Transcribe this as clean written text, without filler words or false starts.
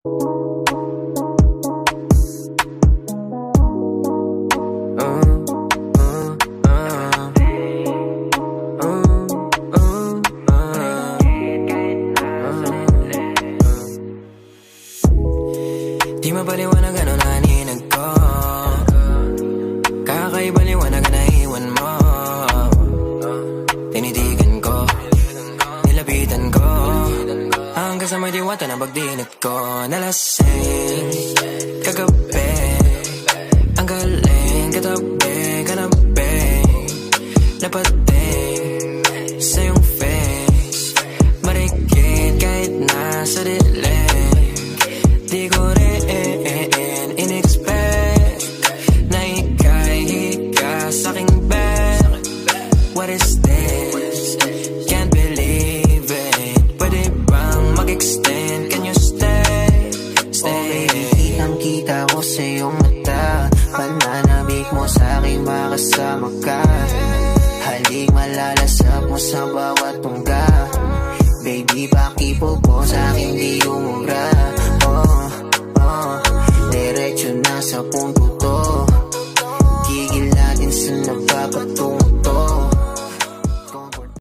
Di mapaliwanag ano naninag ko, kakaibaliwanag na iwan mo. Tinitigan ko, nilapitan ko, hanggang sa may diwata na pagdinit ko. Nalasing kagabi, ang galing katabi, kanabi, napating sa iyong face, marikit kahit nasa dilim. Di ko rin in-expect na ika'y hika sa'king bed. What is this? Can't believe it. Pwede bang mag-extend? Can you stay? Stay. Oh baby, kitang-kita ko sa iyong mata, pananabik mo sa'king makasama ka. Halik malalasap mo sa bawat tungga. Baby, pakipog ko sa'king di umura. Diretso na sa punto to, gigil natin sa